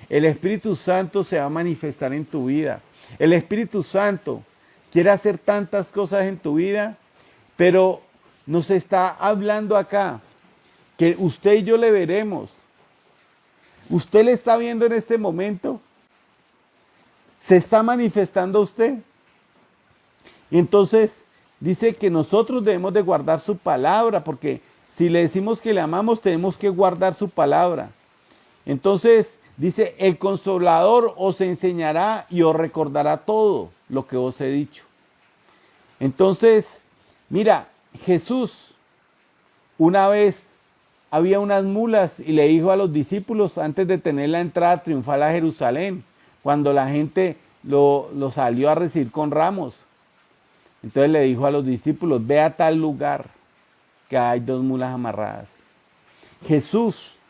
El Espíritu Santo se va a manifestar en tu vida. El Espíritu Santo quiere hacer tantas cosas en tu vida, pero nos está hablando acá que usted y yo le veremos. ¿Usted le está viendo en este momento? ¿Se está manifestando usted? Y entonces dice que nosotros debemos de guardar su palabra, porque si le decimos que le amamos, tenemos que guardar su palabra. Entonces dice, el Consolador os enseñará y os recordará todo lo que os he dicho. Entonces, mira, Jesús una vez había unas mulas y le dijo a los discípulos antes de tener la entrada triunfal a Jerusalén, cuando la gente lo salió a recibir con ramos. Entonces le dijo a los discípulos, ve a tal lugar que hay 2 mulas amarradas. Jesús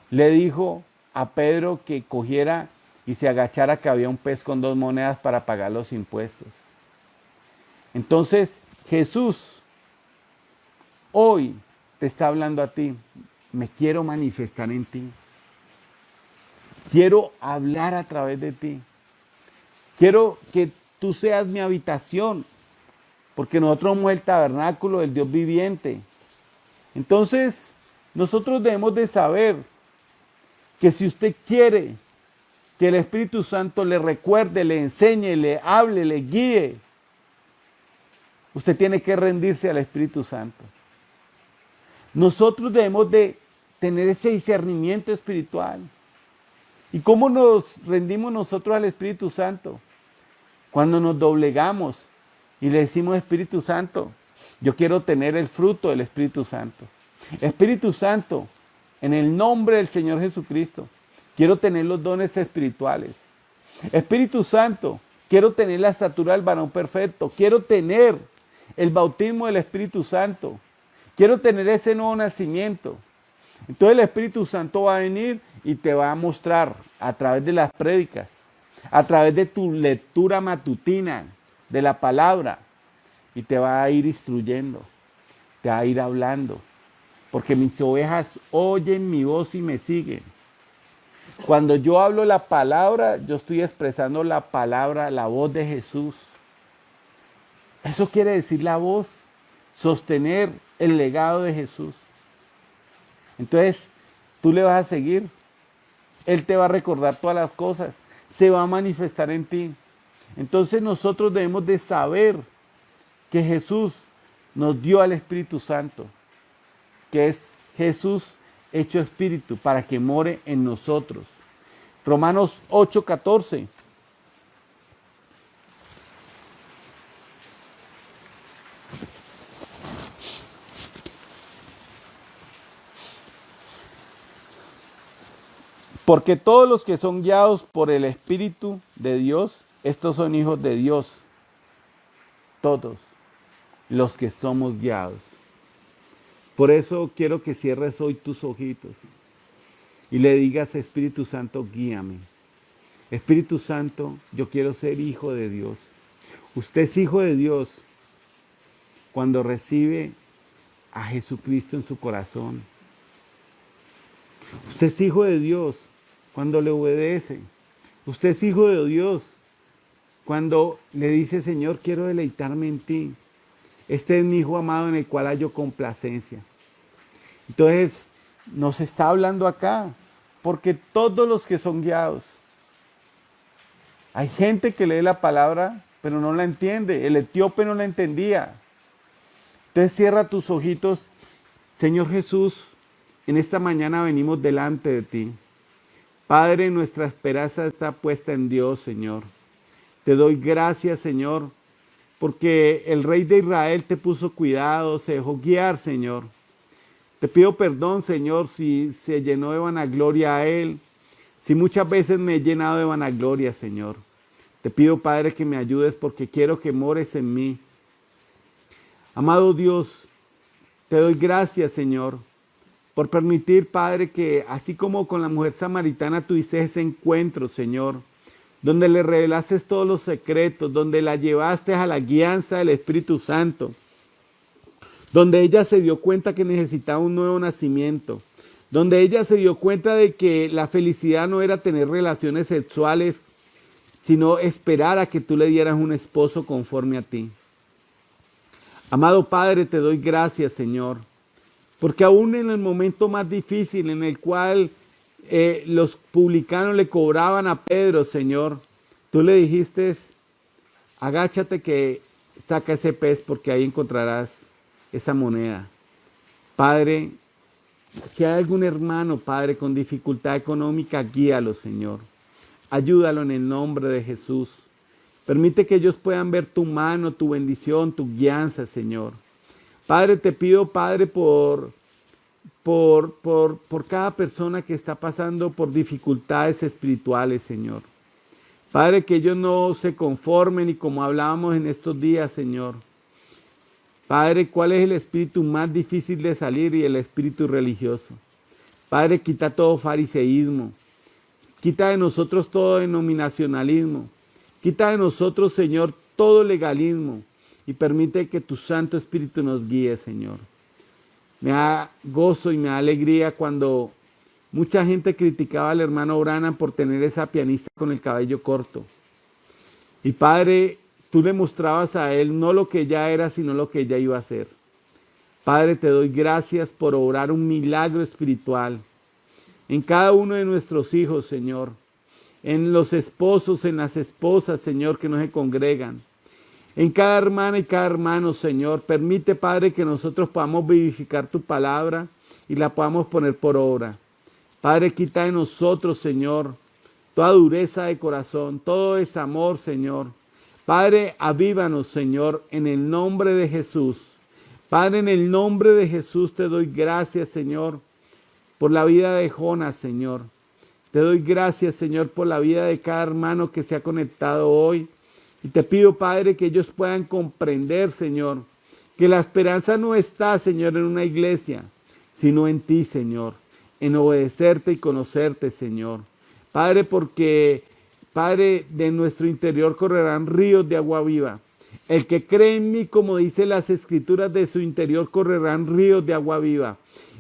le dijo a Pedro que cogiera y se agachara, que había un pez con 2 monedas para pagar los impuestos. Entonces Jesús hoy te está hablando a ti, me quiero manifestar en ti. Quiero hablar a través de ti. Quiero que tú seas mi habitación, porque nosotros somos el tabernáculo del Dios viviente. Entonces, nosotros debemos de saber que si usted quiere que el Espíritu Santo le recuerde, le enseñe, le hable, le guíe, usted tiene que rendirse al Espíritu Santo. Nosotros debemos de tener ese discernimiento espiritual. ¿Y cómo nos rendimos nosotros al Espíritu Santo? Cuando nos doblegamos y le decimos, Espíritu Santo, yo quiero tener el fruto del Espíritu Santo. Espíritu Santo, en el nombre del Señor Jesucristo, quiero tener los dones espirituales. Espíritu Santo, quiero tener la estatura del varón perfecto. Quiero tener el bautismo del Espíritu Santo. Quiero tener ese nuevo nacimiento. Entonces el Espíritu Santo va a venir y te va a mostrar a través de las prédicas, a través de tu lectura matutina de la palabra, y te va a ir instruyendo, te va a ir hablando, porque mis ovejas oyen mi voz y me siguen. Cuando yo hablo la palabra, yo estoy expresando la palabra, la voz de Jesús. Eso quiere decir la voz, sostener el legado de Jesús. Entonces, tú le vas a seguir. Él te va a recordar todas las cosas. Se va a manifestar en ti. Entonces nosotros debemos de saber que Jesús nos dio al Espíritu Santo, que es Jesús hecho Espíritu, para que more en nosotros. Romanos 8:14. Porque todos los que son guiados por el Espíritu de Dios, estos son hijos de Dios. Todos los que somos guiados. Por eso quiero que cierres hoy tus ojitos y le digas, Espíritu Santo, guíame. Espíritu Santo, yo quiero ser hijo de Dios. Usted es hijo de Dios cuando recibe a Jesucristo en su corazón. Usted es hijo de Dios cuando le obedece. Usted es hijo de Dios cuando le dice, Señor, quiero deleitarme en ti. Este es mi hijo amado en el cual hallo complacencia. Entonces, nos está hablando acá, porque todos los que son guiados, hay gente que lee la palabra, pero no la entiende. El etíope no la entendía. Entonces, cierra tus ojitos. Señor Jesús, en esta mañana venimos delante de ti. Padre, nuestra esperanza está puesta en Dios, Señor. Te doy gracias, Señor, porque el Rey de Israel te puso cuidado, se dejó guiar, Señor. Te pido perdón, Señor, si se llenó de vanagloria a Él, si muchas veces me he llenado de vanagloria, Señor. Te pido, Padre, que me ayudes porque quiero que mores en mí. Amado Dios, te doy gracias, Señor, por permitir, Padre, que así como con la mujer samaritana tuviste ese encuentro, Señor, donde le revelaste todos los secretos, donde la llevaste a la guianza del Espíritu Santo, donde ella se dio cuenta que necesitaba un nuevo nacimiento, donde ella se dio cuenta de que la felicidad no era tener relaciones sexuales, sino esperar a que tú le dieras un esposo conforme a ti. Amado Padre, te doy gracias, Señor, porque aún en el momento más difícil en el cual los publicanos le cobraban a Pedro, Señor, tú le dijiste, agáchate que saca ese pez porque ahí encontrarás esa moneda. Padre, si hay algún hermano, Padre, con dificultad económica, guíalo, Señor. Ayúdalo en el nombre de Jesús. Permite que ellos puedan ver tu mano, tu bendición, tu guianza, Señor. Padre, te pido, Padre, por cada persona que está pasando por dificultades espirituales, Señor. Padre, que ellos no se conformen y como hablábamos en estos días, Señor. Padre, ¿cuál es el espíritu más difícil de salir? Y el espíritu religioso. Padre, quita todo fariseísmo. Quita de nosotros todo denominacionalismo. Quita de nosotros, Señor, todo legalismo. Y permite que tu Santo Espíritu nos guíe, Señor. Me da gozo y me da alegría cuando mucha gente criticaba al hermano Branham por tener esa pianista con el cabello corto. Y Padre, tú le mostrabas a él no lo que ella era, sino lo que ella iba a hacer. Padre, te doy gracias por obrar un milagro espiritual en cada uno de nuestros hijos, Señor. En los esposos, en las esposas, Señor, que no se congregan. En cada hermana y cada hermano, Señor. Permite, Padre, que nosotros podamos vivificar tu palabra y la podamos poner por obra. Padre, quita de nosotros, Señor, toda dureza de corazón, todo desamor, Señor. Padre, avívanos, Señor, en el nombre de Jesús. Padre, en el nombre de Jesús te doy gracias, Señor, por la vida de Jonas, Señor. Te doy gracias, Señor, por la vida de cada hermano que se ha conectado hoy. Y te pido, Padre, que ellos puedan comprender, Señor, que la esperanza no está, Señor, en una iglesia, sino en ti, Señor, en obedecerte y conocerte, Señor. Padre, porque, Padre, de nuestro interior correrán ríos de agua viva. El que cree en mí, como dice las Escrituras, de su interior correrán ríos de agua viva.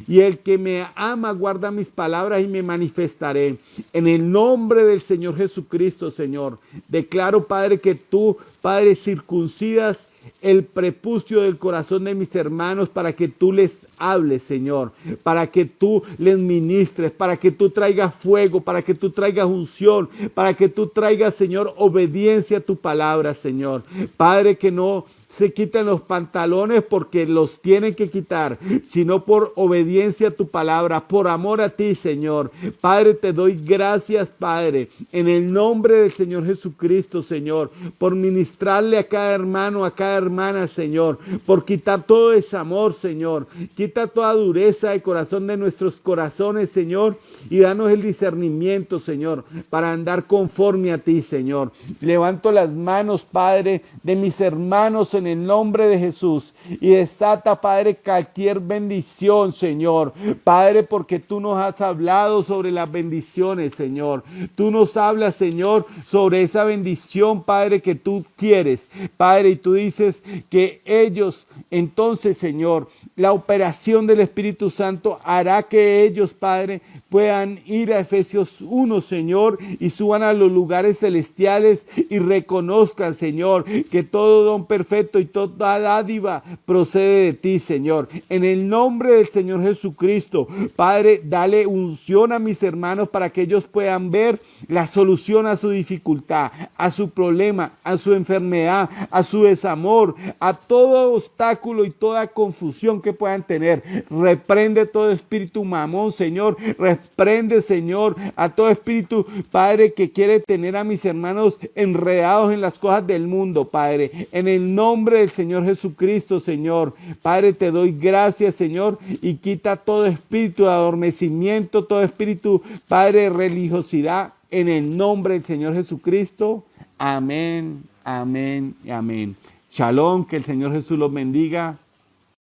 Y el que me ama guarda mis palabras y me manifestaré. En el nombre del Señor Jesucristo, Señor, declaro, Padre, que tú, Padre, circuncidas el prepucio del corazón de mis hermanos para que tú les hables, Señor, para que tú les ministres, para que tú traigas fuego, para que tú traigas unción, para que tú traigas, Señor, obediencia a tu palabra, Señor. Padre, que no se quiten los pantalones porque los tienen que quitar, sino por obediencia a tu palabra, por amor a ti, Señor. Padre, te doy gracias, Padre, en el nombre del Señor Jesucristo, Señor, por ministrarle a cada hermano, a cada hermana, Señor, por quitar todo desamor, Señor. Quita toda dureza de corazón de nuestros corazones, Señor, y danos el discernimiento, Señor, para andar conforme a ti, Señor. Levanto las manos, Padre, de mis hermanos en el nombre de Jesús y desata, Padre, cualquier bendición, Señor. Padre, porque tú nos has hablado sobre las bendiciones, Señor. Tú nos hablas, Señor, sobre esa bendición, Padre, que tú quieres, Padre, y tú dices que ellos, entonces, Señor, la operación del Espíritu Santo hará que ellos, Padre, puedan ir a Efesios 1, Señor, y suban a los lugares celestiales y reconozcan, Señor, que todo don perfecto y toda dádiva procede de ti, Señor. En el nombre del Señor Jesucristo, Padre, dale unción a mis hermanos para que ellos puedan ver la solución a su dificultad, a su problema, a su enfermedad, a su desamor, a todo obstáculo y toda confusión que puedan tener. Reprende todo espíritu mamón, Señor. Reprende, Señor, a todo espíritu, Padre, que quiere tener a mis hermanos enredados en las cosas del mundo, Padre. En el nombre del Señor Jesucristo, Señor. Padre, te doy gracias, Señor, y quita todo espíritu de adormecimiento, todo espíritu, Padre, de religiosidad, en el nombre del Señor Jesucristo. Amén, amén y amén. Shalom, que el Señor Jesús los bendiga.